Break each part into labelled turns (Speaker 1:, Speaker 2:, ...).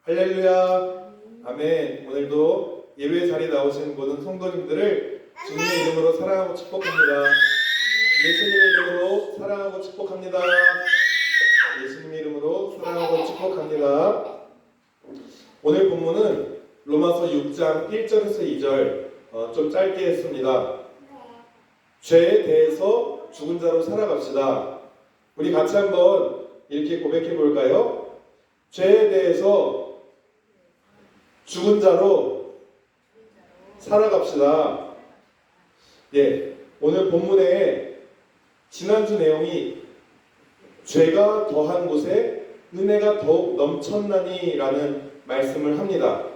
Speaker 1: 할렐루야. 아멘. 오늘도 예배 자리에 나오신 모든 성도님들을 주님의 이름으로 사랑하고 축복합니다. 예수님의 이름으로 사랑하고 축복합니다. 예수님의 이름으로 사랑하고 축복합니다. 오늘 본문은 로마서 6장 1절에서 2절 좀 짧게 했습니다. 죄에 대해서 죽은 자로 살아갑시다. 우리 같이 한번 이렇게 고백해 볼까요? 죄에 대해서 죽은 자로 살아갑시다. 예, 오늘 본문에 지난주 내용이 죄가 더한 곳에 은혜가 더욱 넘쳤나니 라는 말씀을 합니다.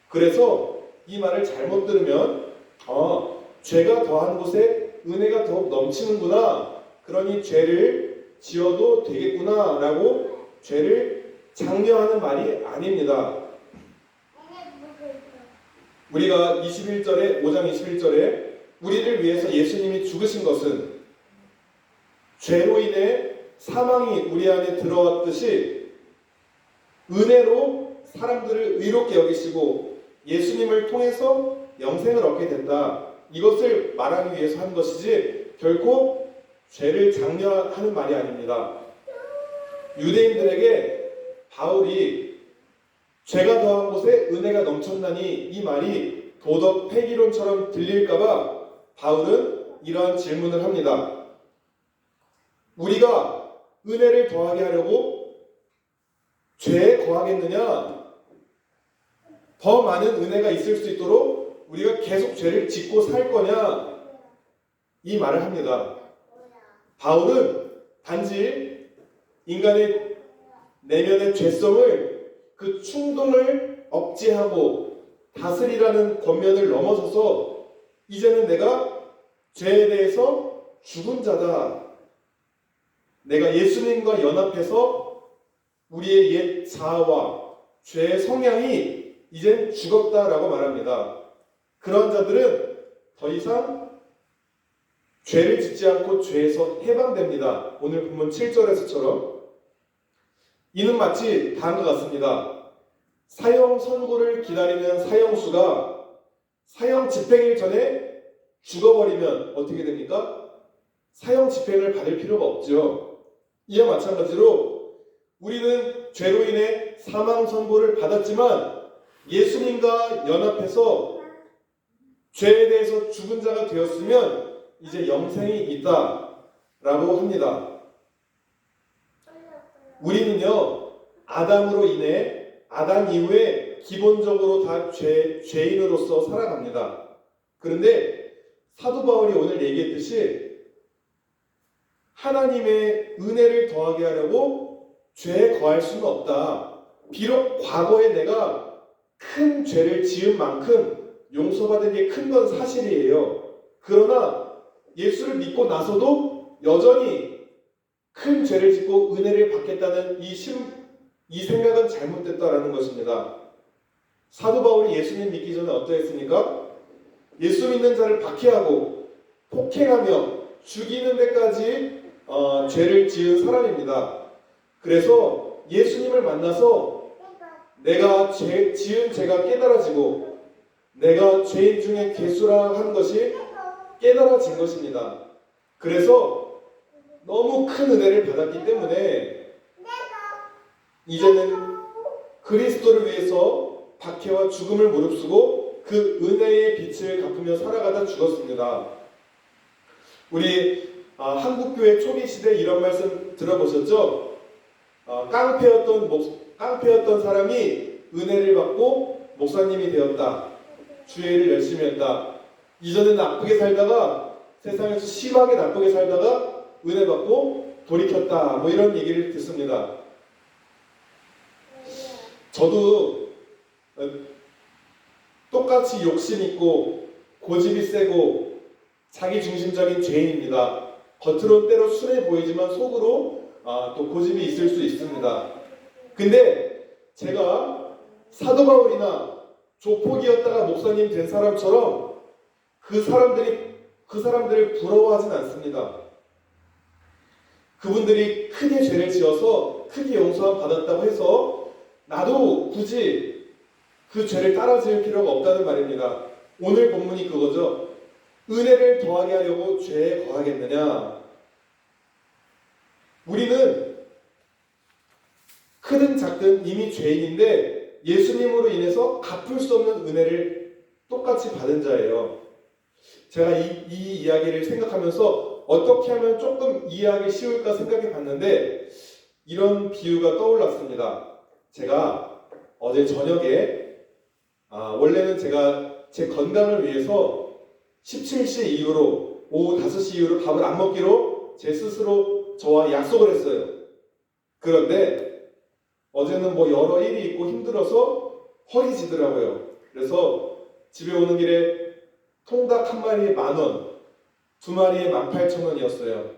Speaker 1: 그래서 이 말을 잘못 들으면 죄가 더한 곳에 은혜가 더욱 넘치는구나, 그러니 죄를 지어도 되겠구나 라고 죄를 장려하는 말이 아닙니다. 우리가 21절에 5장 21절에 우리를 위해서 예수님이 죽으신 것은 죄로 인해 사망이 우리 안에 들어왔듯이 은혜로 사람들을 의롭게 여기시고 예수님을 통해서 영생을 얻게 된다, 이것을 말하기 위해서 한 것이지 결코 죄를 장려하는 말이 아닙니다. 유대인들에게 바울이 죄가 더한 곳에 은혜가 넘쳤나니 이 말이 도덕 폐기론처럼 들릴까봐 바울은 이러한 질문을 합니다. 우리가 은혜를 더하게 하려고 죄에 거하겠느냐? 더 많은 은혜가 있을 수 있도록 우리가 계속 죄를 짓고 살 거냐? 이 말을 합니다. 바울은 단지 인간의 내면의 죄성을, 그 충동을 억제하고 다스리라는 권면을 넘어서서 이제는 내가 죄에 대해서 죽은 자다, 내가 예수님과 연합해서 우리의 옛 자아와 죄의 성향이 이젠 죽었다라고 말합니다. 그런 자들은 더 이상 죄를 짓지 않고 죄에서 해방됩니다. 오늘 본문 7절에서처럼 이는 마치 다음과 같습니다. 사형 선고를 기다리는 사형수가 사형 집행일 전에 죽어버리면 어떻게 됩니까? 사형 집행을 받을 필요가 없죠. 이와 마찬가지로 우리는 죄로 인해 사망 선고를 받았지만 예수님과 연합해서 죄에 대해서 죽은 자가 되었으면 이제 영생이 있다라고 합니다. 우리는요, 아담으로 인해 아담 이후에 기본적으로 다 죄인으로서 살아갑니다. 그런데 사도 바울이 오늘 얘기했듯이 하나님의 은혜를 더하게 하려고 죄에 거할 수는 없다. 비록 과거에 내가 큰 죄를 지은 만큼 용서받은 게 큰 건 사실이에요. 그러나 예수를 믿고 나서도 여전히 큰 죄를 짓고 은혜를 받겠다는 이 생각은 잘못됐다라는 것입니다. 사도 바울이 예수님 믿기 전에 어떠했습니까? 예수 믿는 자를 박해하고 폭행하며 죽이는 데까지 죄를 지은 사람입니다. 그래서 예수님을 만나서 내가 지은 죄가 깨달아지고 내가 죄인 중에 괴수라 한 것이 깨달아진 것입니다. 그래서 너무 큰 은혜를 받았기 때문에 이제는 그리스도를 위해서 박해와 죽음을 무릅쓰고 그 은혜의 빛을 갚으며 살아가다 죽었습니다. 우리 한국교회 초기 시대 이런 말씀 들어보셨죠? 깡패였던 사람이 은혜를 받고 목사님이 되었다. 주의 일을 열심히 했다. 이전에 나쁘게 살다가 세상에서 심하게 나쁘게 살다가 은혜 받고 돌이켰다. 뭐 이런 얘기를 듣습니다. 저도 똑같이 욕심 있고 고집이 세고 자기중심적인 죄인입니다. 겉으로 때로 순해 보이지만 속으로 또 고집이 있을 수 있습니다. 근데 제가 사도 바울이나 조폭이었다가 목사님 된 사람처럼 그 사람들을 부러워하진 않습니다. 그분들이 크게 죄를 지어서 크게 용서함 받았다고 해서 나도 나도 굳이 그 죄를 따라 지을 필요가 없다는 말입니다. 오늘 본문이 그거죠. 은혜를 더하게 하려고 죄에 거하겠느냐? 우리는 크든 작든 이미 죄인인데 예수님으로 인해서 갚을 수 없는 은혜를 똑같이 받은 자예요. 제가 이 이야기를 생각하면서 어떻게 하면 조금 이해하기 쉬울까 생각해 봤는데 이런 비유가 떠올랐습니다. 제가 어제 저녁에 원래는 제가 제 건강을 위해서 17시 이후로 오후 5시 이후로 밥을 안 먹기로 제 스스로 저와 약속을 했어요. 그런데 어제는 여러 일이 있고 힘들어서 허기지더라고요. 그래서 집에 오는 길에 통닭 한 마리에 10,000원, 두 마리에 18,000원이었어요.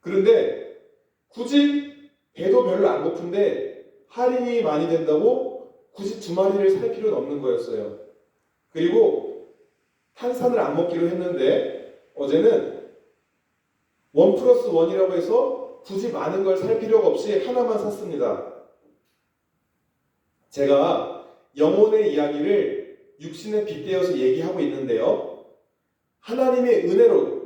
Speaker 1: 그런데 굳이 배도 별로 안 고픈데 할인이 많이 된다고 굳이 두 마리를 살 필요는 없는 거였어요. 그리고 탄산을 안 먹기로 했는데 어제는 1+1이라고 해서 굳이 많은 걸 살 필요가 없이 하나만 샀습니다. 제가 영혼의 이야기를 육신에 빗대어서 얘기하고 있는데요. 하나님의 은혜로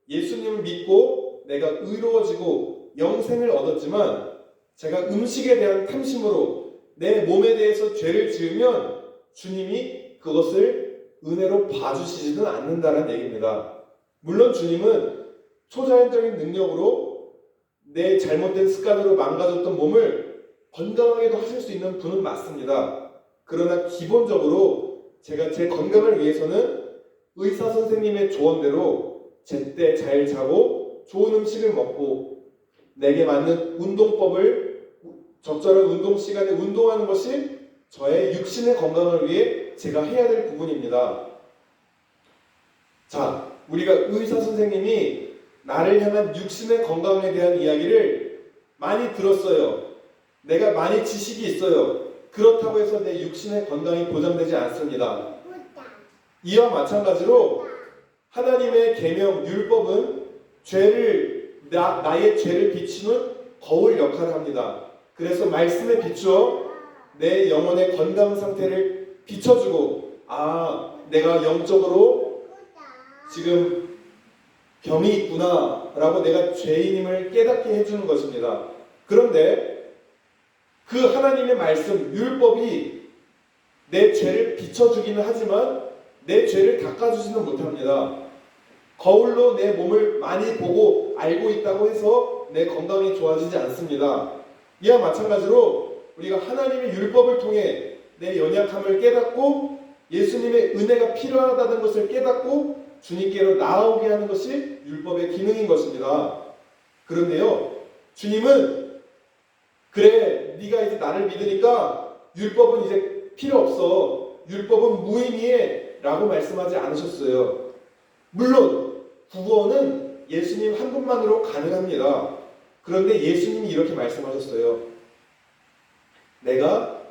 Speaker 1: 예수님을 믿고 내가 의로워지고 영생을 얻었지만 제가 음식에 대한 탐심으로 내 몸에 대해서 죄를 지으면 주님이 그것을 은혜로 봐주시지는 않는다는 얘기입니다. 물론 주님은 초자연적인 능력으로 내 잘못된 습관으로 망가졌던 몸을 건강하게도 하실 수 있는 분은 맞습니다. 그러나 기본적으로 제가 제 건강을 위해서는 의사 선생님의 조언대로 제때 잘 자고 좋은 음식을 먹고 내게 맞는 운동법을 적절한 운동 시간에 운동하는 것이 저의 육신의 건강을 위해 제가 해야 될 부분입니다. 자, 우리가 의사 선생님이 나를 향한 육신의 건강에 대한 이야기를 많이 들었어요. 내가 많이 지식이 있어요. 그렇다고 해서 내 육신의 건강이 보장되지 않습니다. 이와 마찬가지로 하나님의 계명 율법은 나의 죄를 비추는 거울 역할을 합니다. 그래서 말씀에 비추어 내 영혼의 건강 상태를 비춰주고 내가 영적으로 지금 병이 있구나 라고 내가 죄인임을 깨닫게 해주는 것입니다. 그런데 그 하나님의 말씀 율법이 내 죄를 비춰주기는 하지만 내 죄를 닦아주지는 못합니다. 거울로 내 몸을 많이 보고 알고 있다고 해서 내 건강이 좋아지지 않습니다. 이와 마찬가지로 우리가 하나님의 율법을 통해 내 연약함을 깨닫고 예수님의 은혜가 필요하다는 것을 깨닫고 주님께로 나아오게 하는 것이 율법의 기능인 것입니다. 그런데요, 주님은 그래, 네가 이제 나를 믿으니까 율법은 이제 필요 없어. 율법은 무의미해 라고 말씀하지 않으셨어요. 물론 구원은 예수님 한 분만으로 가능합니다. 그런데 예수님이 이렇게 말씀하셨어요. 내가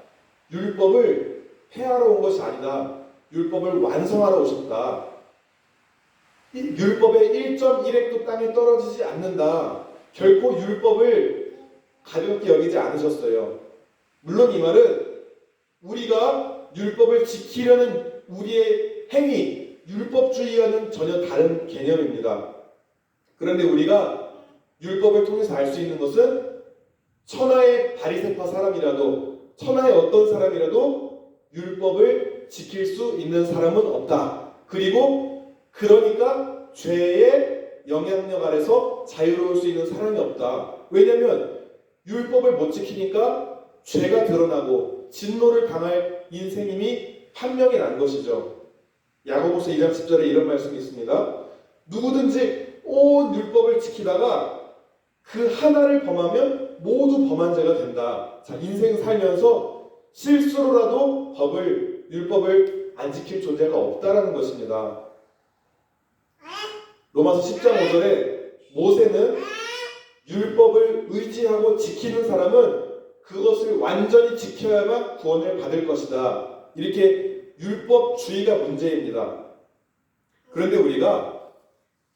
Speaker 1: 율법을 폐하러 온 것이 아니다. 율법을 완성하러 오셨다. 율법의 1.1획도 땅에 떨어지지 않는다. 결코 율법을 가볍게 여기지 않으셨어요. 물론 이 말은 우리가 율법을 지키려는 우리의 행위, 율법주의와는 전혀 다른 개념입니다. 그런데 우리가 율법을 통해서 알 수 있는 것은 천하의 바리새파 사람이라도 천하의 어떤 사람이라도 율법을 지킬 수 있는 사람은 없다. 그리고 그러니까 죄의 영향력 아래서 자유로울 수 있는 사람이 없다. 왜냐하면 율법을 못 지키니까 죄가 드러나고 진노를 당할 인생임이 판명이 난 것이죠. 야고보서 2장 10절에 이런 말씀이 있습니다. 누구든지 온 율법을 지키다가 그 하나를 범하면 모두 범한 죄가 된다. 자, 인생 살면서 실수로라도 율법을 안 지킬 존재가 없다라는 것입니다. 로마서 10장 5절에 모세는 율법을 의지하고 지키는 사람은 그것을 완전히 지켜야만 구원을 받을 것이다. 이렇게 율법주의가 문제입니다. 그런데 우리가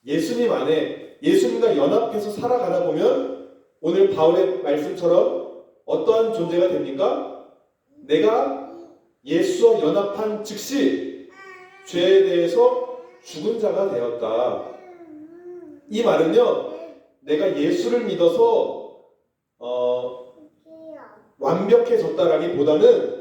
Speaker 1: 예수님 안에 예수님과 연합해서 살아가다 보면 오늘 바울의 말씀처럼 어떠한 존재가 됩니까? 내가 예수와 연합한 즉시 죄에 대해서 죽은 자가 되었다. 이 말은요, 내가 예수를 믿어서 완벽해졌다라기보다는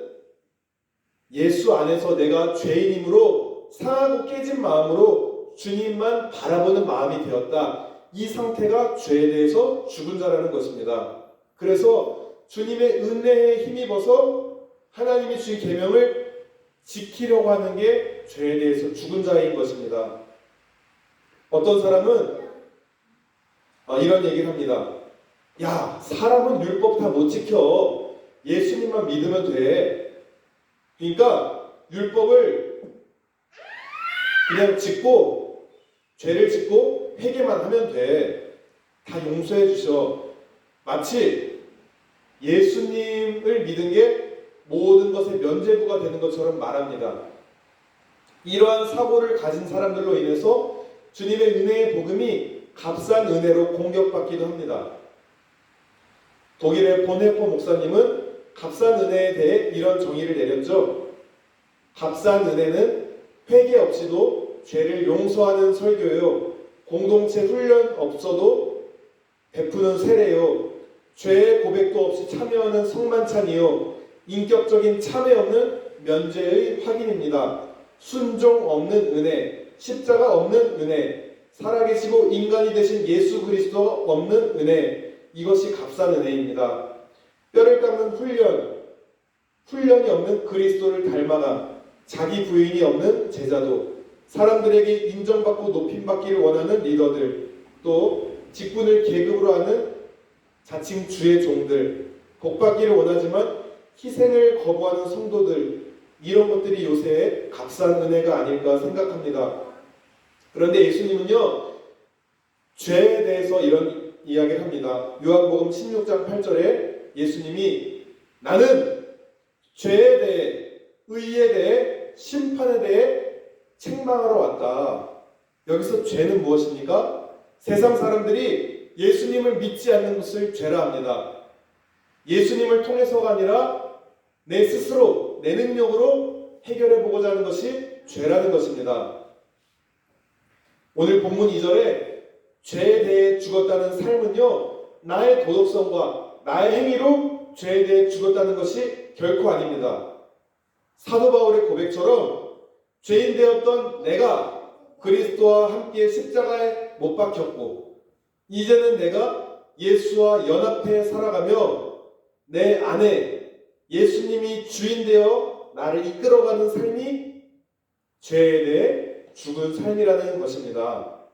Speaker 1: 예수 안에서 내가 죄인이므로 상하고 깨진 마음으로 주님만 바라보는 마음이 되었다. 이 상태가 죄에 대해서 죽은 자라는 것입니다. 그래서 주님의 은혜에 힘입어서 하나님이 주신 계명을 지키려고 하는 게 죄에 대해서 죽은 자인 것입니다. 어떤 사람은 이런 얘기를 합니다. 야, 사람은 율법 다 못 지켜. 예수님만 믿으면 돼. 그러니까 율법을 그냥 짓고 죄를 짓고 회개만 하면 돼. 다 용서해 주셔. 마치 예수님을 믿은 게 모든 것의 면죄부가 되는 것처럼 말합니다. 이러한 사고를 가진 사람들로 인해서 주님의 은혜의 복음이 값싼 은혜로 공격받기도 합니다. 독일의 본헤퍼 목사님은 값싼 은혜에 대해 이런 정의를 내렸죠. 값싼 은혜는 회개 없이도 죄를 용서하는 설교요. 공동체 훈련 없어도 베푸는 세례요. 죄의 고백도 없이 참여하는 성만찬이요. 인격적인 참회 없는 면죄의 확인입니다. 순종 없는 은혜, 십자가 없는 은혜, 살아계시고 인간이 되신 예수 그리스도 없는 은혜, 이것이 값싼 은혜입니다. 뼈를 깎는 훈련이 없는 그리스도를 닮아가 자기 부인이 없는 제자도, 사람들에게 인정받고 높임받기를 원하는 리더들, 또 직분을 계급으로 하는 자칭 주의 종들, 복받기를 원하지만 희생을 거부하는 성도들, 이런 것들이 요새의 값싼 은혜가 아닐까 생각합니다. 그런데 예수님은요, 죄에 대해서 이런 이야기를 합니다. 요한복음 16장 8절에 예수님이 나는 죄에 대해, 의에 대해, 심판에 대해 책망하러 왔다. 여기서 죄는 무엇입니까? 세상 사람들이 예수님을 믿지 않는 것을 죄라 합니다. 예수님을 통해서가 아니라 내 스스로, 내 능력으로 해결해 보고자 하는 것이 죄라는 것입니다. 오늘 본문 2절에 죄에 대해 죽었다는 삶은요, 나의 도덕성과 나의 행위로 죄에 대해 죽었다는 것이 결코 아닙니다. 사도 바울의 고백처럼 죄인 되었던 내가 그리스도와 함께 십자가에 못 박혔고, 이제는 내가 예수와 연합해 살아가며 내 안에 예수님이 주인 되어 나를 이끌어가는 삶이 죄에 대해 죽은 삶이라는 것입니다.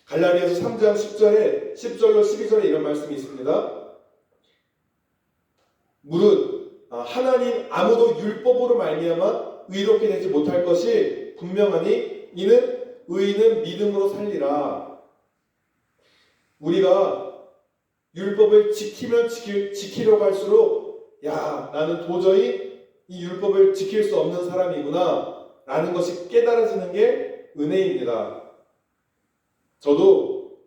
Speaker 1: 갈라디아서 3장 10절로 12절에 이런 말씀이 있습니다. 무릇 하나님 아무도 율법으로 말미암아 의롭게 되지 못할 것이 분명하니 이는 의인은 믿음으로 살리라. 우리가 율법을 지키면 지키려고 할수록 나는 도저히 이 율법을 지킬 수 없는 사람이구나 라는 것이 깨달아지는 게 은혜입니다. 저도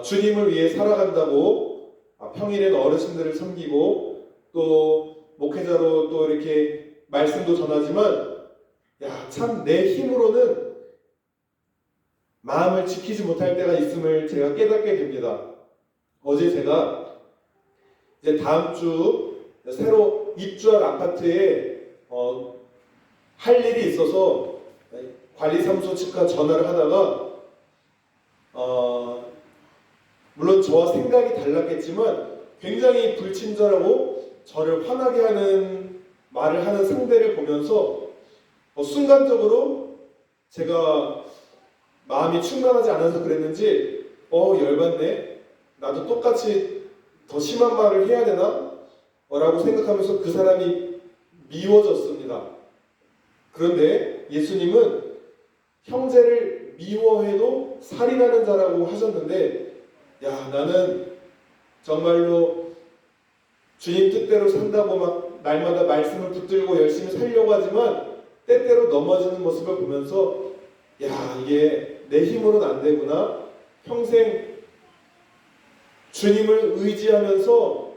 Speaker 1: 주님을 위해 살아간다고 평일엔 어르신들을 섬기고 또 목회자로 또 이렇게 말씀도 전하지만 참 내 힘으로는 마음을 지키지 못할 때가 있음을 제가 깨닫게 됩니다. 어제 제가 이제 다음 주 새로 입주할 아파트에 할 일이 있어서 관리사무소 측과 전화를 하다가 물론 저와 생각이 달랐겠지만 굉장히 불친절하고 저를 화나게 하는 말을 하는 상대를 보면서 순간적으로 제가 마음이 충만하지 않아서 그랬는지 열받네, 나도 똑같이 더 심한 말을 해야 되나? 라고 생각하면서 그 사람이 미워졌습니다. 그런데 예수님은 형제를 미워해도 살인하는 자라고 하셨는데, 나는 정말로 주님 뜻대로 산다고 막 날마다 말씀을 붙들고 열심히 살려고 하지만 때때로 넘어지는 모습을 보면서 이게 내 힘으로는 안 되구나. 평생 주님을 의지하면서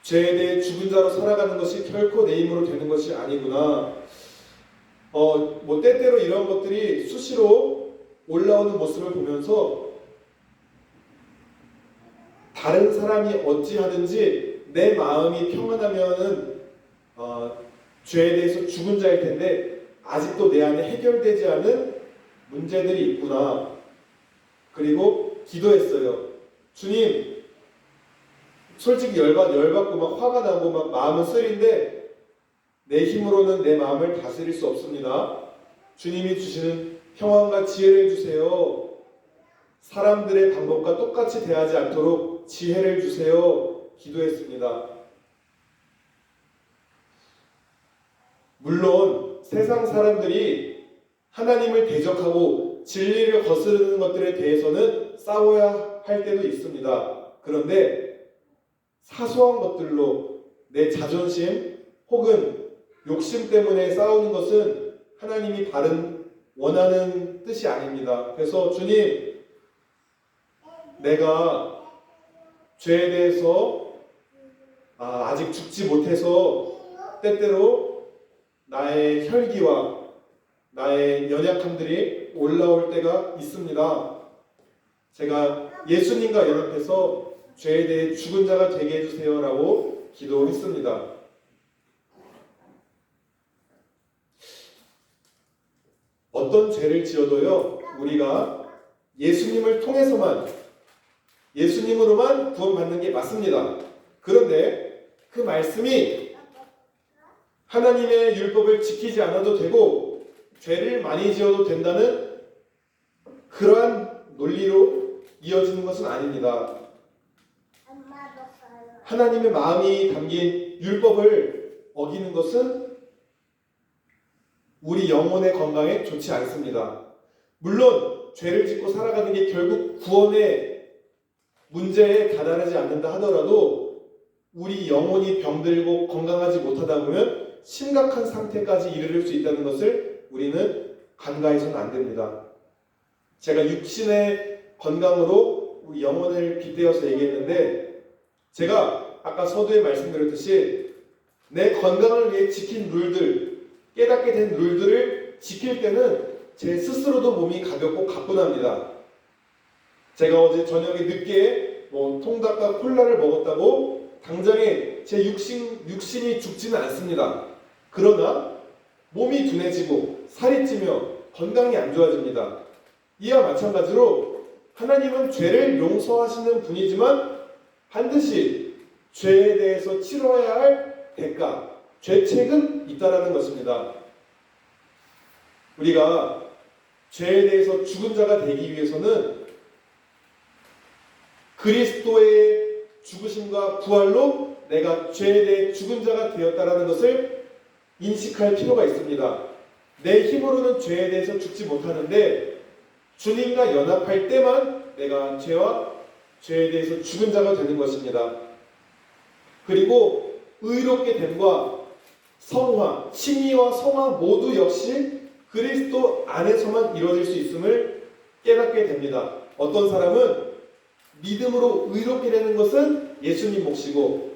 Speaker 1: 죄에 대해 죽은 자로 살아가는 것이 결코 내 힘으로 되는 것이 아니구나. 뭐 때때로 이런 것들이 수시로 올라오는 모습을 보면서 다른 사람이 어찌하든지 내 마음이 평안하면은 죄에 대해서 죽은 자일 텐데 아직도 내 안에 해결되지 않은 문제들이 있구나. 그리고 기도했어요. 주님, 솔직히 열받고 막 화가 나고 막 마음은 쓰린데 내 힘으로는 내 마음을 다스릴 수 없습니다. 주님이 주시는 평안과 지혜를 주세요. 사람들의 방법과 똑같이 대하지 않도록 지혜를 주세요. 기도했습니다. 물론 세상 사람들이 하나님을 대적하고 진리를 거스르는 것들에 대해서는 싸워야 할 때도 있습니다. 그런데 사소한 것들로 내 자존심 혹은 욕심 때문에 싸우는 것은 하나님이 바른 원하는 뜻이 아닙니다. 그래서 주님, 내가 죄에 대해서 아직 죽지 못해서 때때로 나의 혈기와 나의 연약함들이 올라올 때가 있습니다. 제가 예수님과 연합해서 죄에 대해 죽은 자가 되게 해주세요 라고 기도했습니다. 어떤 죄를 지어도요, 우리가 예수님을 통해서만, 예수님으로만 구원받는 게 맞습니다. 그런데 그 말씀이 하나님의 율법을 지키지 않아도 되고 죄를 많이 지어도 된다는 그러한 논리로 이어지는 것은 아닙니다. 하나님의 마음이 담긴 율법을 어기는 것은 우리 영혼의 건강에 좋지 않습니다. 물론 죄를 짓고 살아가는 게 결국 구원의 문제에 다다르지 않는다 하더라도 우리 영혼이 병들고 건강하지 못하다 보면 심각한 상태까지 이르를 수 있다는 것을 우리는 간과해서는 안 됩니다. 제가 육신의 건강으로 우리 영혼을 빗대어서 얘기했는데, 제가 아까 서두에 말씀드렸듯이 내 건강을 위해 지킨 룰들, 깨닫게 된 룰들을 지킬 때는 제 스스로도 몸이 가볍고 가뿐합니다. 제가 어제 저녁에 늦게 통닭과 콜라를 먹었다고 당장에 제 육신이 죽지는 않습니다. 그러나 몸이 둔해지고 살이 찌며 건강이 안 좋아집니다. 이와 마찬가지로 하나님은 죄를 용서하시는 분이지만 반드시 죄에 대해서 치러야 할 대가, 죄책은 있다라는 것입니다. 우리가 죄에 대해서 죽은 자가 되기 위해서는 그리스도의 죽으심과 부활로 내가 죄에 대해 죽은 자가 되었다라는 것을 인식할 필요가 있습니다. 내 힘으로는 죄에 대해서 죽지 못하는데 주님과 연합할 때만 내가 죄와 죄에 대해서 죽은 자가 되는 것입니다. 그리고 의롭게 됨과 성화, 칭의와 성화 모두 역시 그리스도 안에서만 이루어질 수 있음을 깨닫게 됩니다. 어떤 사람은 믿음으로 의롭게 되는 것은 예수님 몫이고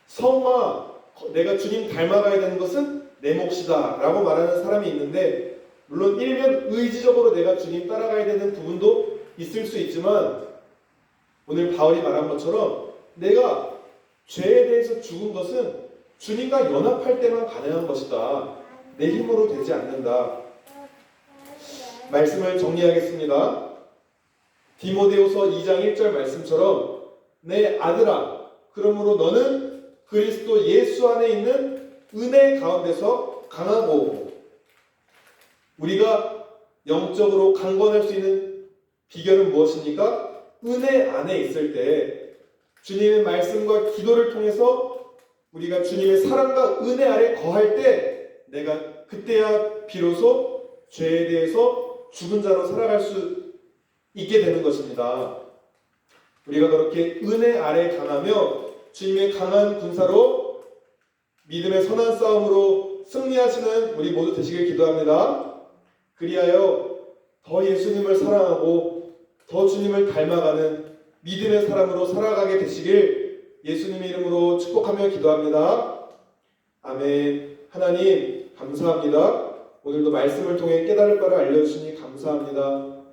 Speaker 1: 성화, 내가 주님 닮아가야 되는 것은 내 몫이다 라고 말하는 사람이 있는데, 물론 일면 의지적으로 내가 주님 따라가야 되는 부분도 있을 수 있지만 오늘 바울이 말한 것처럼 내가 죄에 대해서 죽은 것은 주님과 연합할 때만 가능한 것이다. 내 힘으로 되지 않는다. 말씀을 정리하겠습니다. 디모데후서 2장 1절 말씀처럼 내 아들아, 그러므로 너는 그리스도 예수 안에 있는 은혜 가운데서 강하고, 우리가 영적으로 강건할 수 있는 비결은 무엇입니까? 은혜 안에 있을 때 주님의 말씀과 기도를 통해서 우리가 주님의 사랑과 은혜 아래 거할 때 내가 그때야 비로소 죄에 대해서 죽은 자로 살아갈 수 있게 되는 것입니다. 우리가 그렇게 은혜 아래 강하며 주님의 강한 군사로 믿음의 선한 싸움으로 승리하시는 우리 모두 되시길 기도합니다. 그리하여 더 예수님을 사랑하고 더 주님을 닮아가는 믿음의 사람으로 살아가게 되시길 예수님의 이름으로 축복하며 기도합니다. 아멘. 하나님 감사합니다. 오늘도 말씀을 통해 깨달을 바를 알려주시니 감사합니다.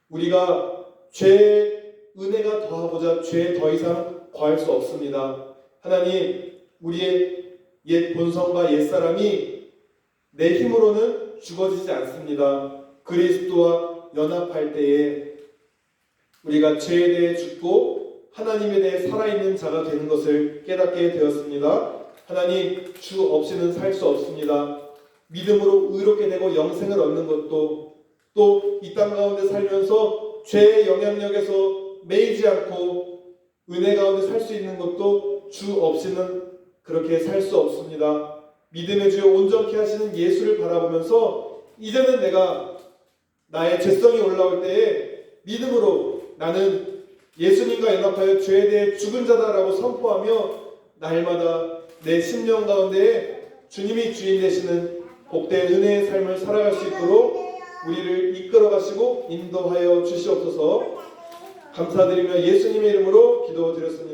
Speaker 1: 우리가 죄의 은혜가 더하고자 죄에 더 이상 거할 수 없습니다. 하나님, 우리의 옛 본성과 옛사람이 내 힘으로는 죽어지지 않습니다. 그리스도와 연합할 때에 우리가 죄에 대해 죽고 하나님에 대해 살아있는 자가 되는 것을 깨닫게 되었습니다. 하나님, 주 없이는 살 수 없습니다. 믿음으로 의롭게 되고 영생을 얻는 것도, 또 이 땅 가운데 살면서 죄의 영향력에서 매이지 않고 은혜 가운데 살 수 있는 것도 주 없이는 그렇게 살 수 없습니다. 믿음의 주여 온전케 하시는 예수를 바라보면서 이제는 내가 나의 죄성이 올라올 때에 믿음으로 나는 예수님과 연합하여 죄에 대해 죽은 자다라고 선포하며 날마다 내 심령 가운데에 주님이 주인 되시는 복된 은혜의 삶을 살아갈 수 있도록 우리를 이끌어 가시고 인도하여 주시옵소서. 감사드리며 예수님의 이름으로 기도드렸습니다.